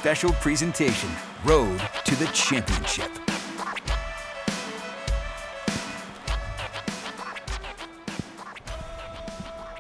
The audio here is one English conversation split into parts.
special presentation, Road to the Championship.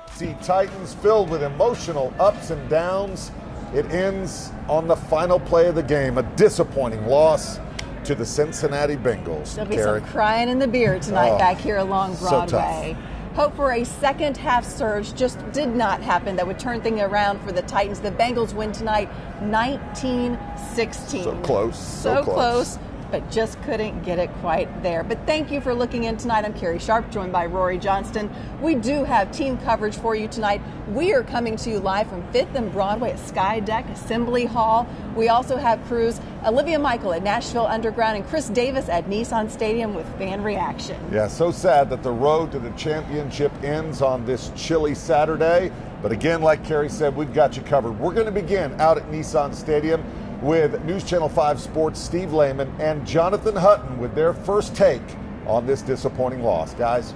NC Titans filled with emotional ups and downs. It ends on the final play of the game, a disappointing loss to the Cincinnati Bengals. There'll be some crying in the beer tonight back here along Broadway. Hope for a second half surge just did not happen that would turn things around for the Titans. The Bengals win tonight 19-16. So close. So close, but just couldn't get it quite there. But thank you for looking in tonight. I'm Carrie Sharp, joined by Rory Johnston. We do have team coverage for you tonight. We are coming to you live from 5th and Broadway at Sky Deck Assembly Hall. We also have crews Olivia Michael at Nashville Underground and Chris Davis at Nissan Stadium with fan reaction. Yeah, so sad that the road to the championship ends on this chilly Saturday. But again, like Carrie said, we've got you covered. We're going to begin out at Nissan Stadium with News Channel 5 Sports' Steve Lehman and Jonathan Hutton with their first take on this disappointing loss. Guys?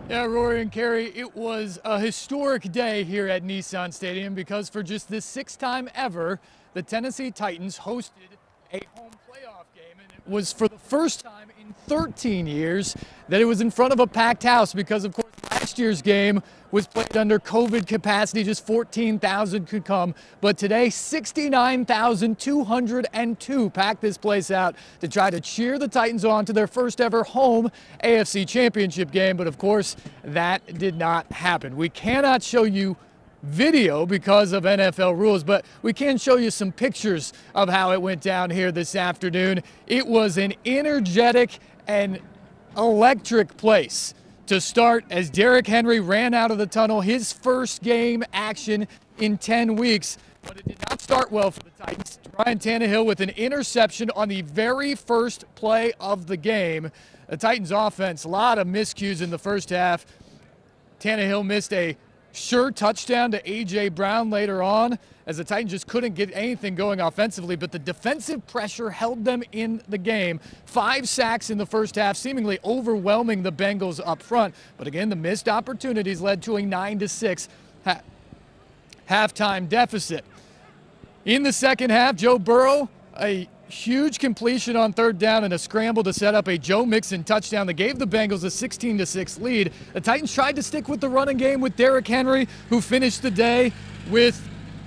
Yeah, Rory and Carrie, it was a historic day here at Nissan Stadium because for just the 6th time ever, the Tennessee Titans hosted a home playoff game, and it was for the first time in 13 years that it was in front of a packed house because, of course, last year's game was played under COVID capacity, just 14,000 could come. But today, 69,202 packed this place out to try to cheer the Titans on to their first ever home AFC Championship game. But of course, that did not happen. We cannot show you video because of NFL rules, but we can show you some pictures of how it went down here this afternoon. It was an energetic and electric place to start as Derrick Henry ran out of the tunnel, his first game action in 10 weeks. But it did not start well for the Titans. Ryan Tannehill with an interception on the very first play of the game. The Titans offense, a lot of miscues in the first half. Tannehill missed a sure touchdown to A.J. Brown later on as the Titans just couldn't get anything going offensively, but the defensive pressure held them in the game. 5 sacks in the first half, seemingly overwhelming the Bengals up front. But again, the missed opportunities led to a 9-6 halftime deficit. In the second half, Joe Burrow, a huge completion on 3rd down and a scramble to set up a Joe Mixon touchdown that gave the Bengals a 16-6 lead. The Titans tried to stick with the running game with Derrick Henry, who finished the day with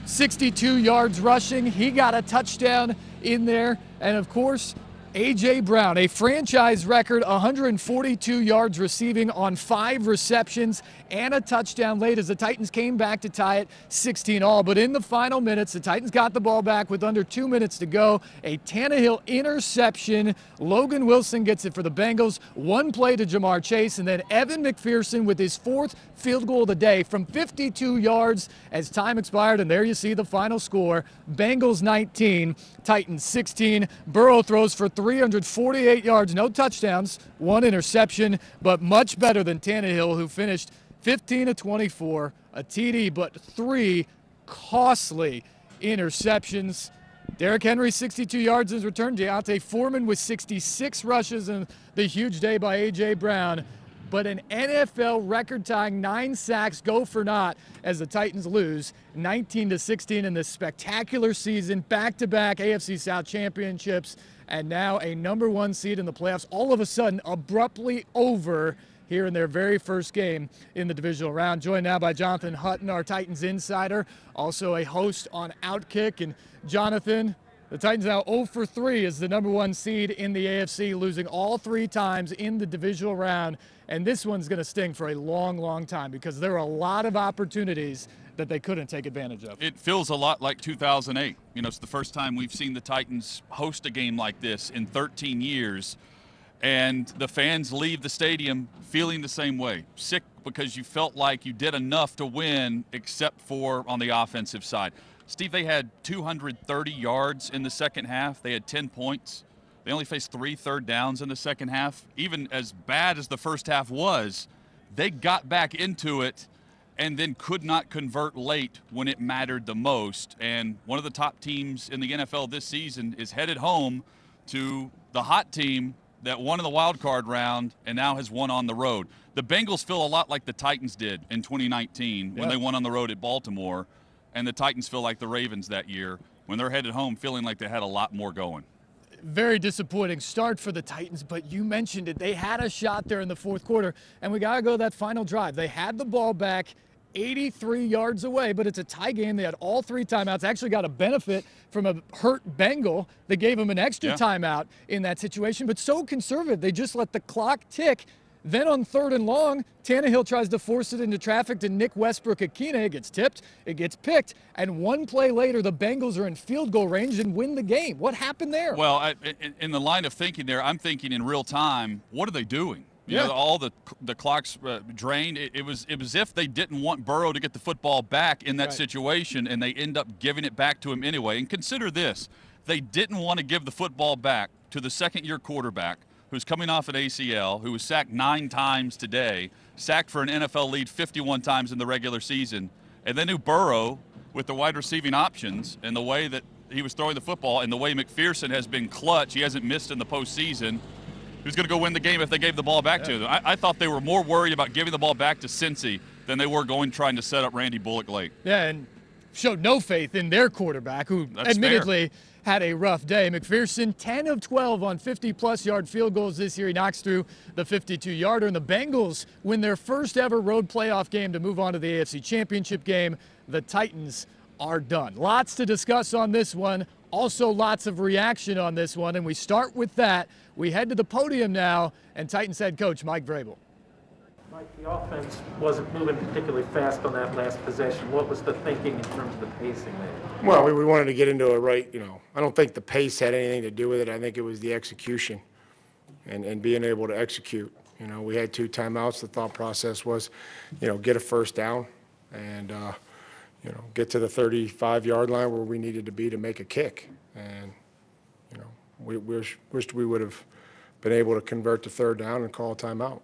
62 yards rushing. He got a touchdown in there. And of course, A.J. Brown, a franchise record 142 yards receiving on 5 receptions and a touchdown late as the Titans came back to tie it 16-all. But in the final minutes, the Titans got the ball back with under 2 minutes to go. A Tannehill interception. Logan Wilson gets it for the Bengals. 1 play to Jamar Chase, and then Evan McPherson with his 4th field goal of the day from 52 yards as time expired. And there you see the final score. Bengals 19, Titans 16. Burrow throws for 348 yards, no touchdowns, 1 interception, but much better than Tannehill, who finished 15-24, a TD, but 3 costly interceptions. Derrick Henry, 62 yards in his return. Deontay Foreman with 66 rushes, and the huge day by A.J. Brown. But an NFL record-tying 9 sacks go for naught as the Titans lose 19-16 in this spectacular season. Back-to-back AFC South championships, and now a #1 seed in the playoffs. All of a sudden, abruptly over here in their very first game in the divisional round. Joined now by Jonathan Hutton, our Titans insider, also a host on Outkick. And Jonathan, the Titans now 0 for 3 as the #1 seed in the AFC, losing all 3 times in the divisional round. And this one's going to sting for a long, long time because there are a lot of opportunities that they couldn't take advantage of. It feels a lot like 2008. You know, it's the first time we've seen the Titans host a game like this in 13 years. And the fans leave the stadium feeling the same way. Sick because you felt like you did enough to win except for on the offensive side. Steve, they had 230 yards in the second half. They had 10 points. They only faced 3 third downs in the second half. Even as bad as the first half was, they got back into it and then could not convert late when it mattered the most. And one of the top teams in the NFL this season is headed home to the hot team that won in the wild card round and now has won on the road. The Bengals feel a lot like the Titans did in 2019 when they won on the road at Baltimore, and the Titans feel like the Ravens that year. when they're headed home feeling like they had a lot more going. Very disappointing start for the Titans, but you mentioned it. They had a shot there in the fourth quarter, and we got to go that final drive. They had the ball back 83 yards away, but it's a tie game. They had all 3 timeouts. Actually got a benefit from a hurt Bengal. They gave him an extra timeout in that situation, but so conservative. They just let the clock tick. Then on 3rd and long, Tannehill tries to force it into traffic to Nick Westbrook-Akina. It gets tipped, it gets picked, and 1 play later, the Bengals are in field goal range and win the game. What happened there? Well, in the line of thinking there, I'm thinking in real time, what are they doing? You know, all the clocks drained. It was as if they didn't want Burrow to get the football back in that situation, and they end up giving it back to him anyway. And consider this, they didn't want to give the football back to the second-year quarterback who's coming off an ACL, who was sacked 9 times today, sacked for an NFL lead 51 times in the regular season, and then who Burrow, with the wide receiving options and the way that he was throwing the football and the way McPherson has been clutch, he hasn't missed in the postseason, who's going to go win the game if they gave the ball back to them. I thought they were more worried about giving the ball back to Cincy than they were trying to set up Randy Bullock late. Yeah, and showed no faith in their quarterback, who admittedly had a rough day. McPherson, 10 of 12 on 50-plus yard field goals this year. He knocks through the 52-yarder, and the Bengals win their first ever road playoff game to move on to the AFC Championship game. The Titans are done. Lots to discuss on this one. Also lots of reaction on this one, and we start with that. We head to the podium now, and Titans head coach Mike Vrabel. Mike, the offense wasn't moving particularly fast on that last possession. What was the thinking in terms of the pacing there? Well, we wanted to get into a right, I don't think the pace had anything to do with it. I think it was the execution and being able to execute. We had 2 timeouts. The thought process was, get a first down and, get to the 35-yard line where we needed to be to make a kick. And, we wished we would have been able to convert to 3rd down and call a timeout.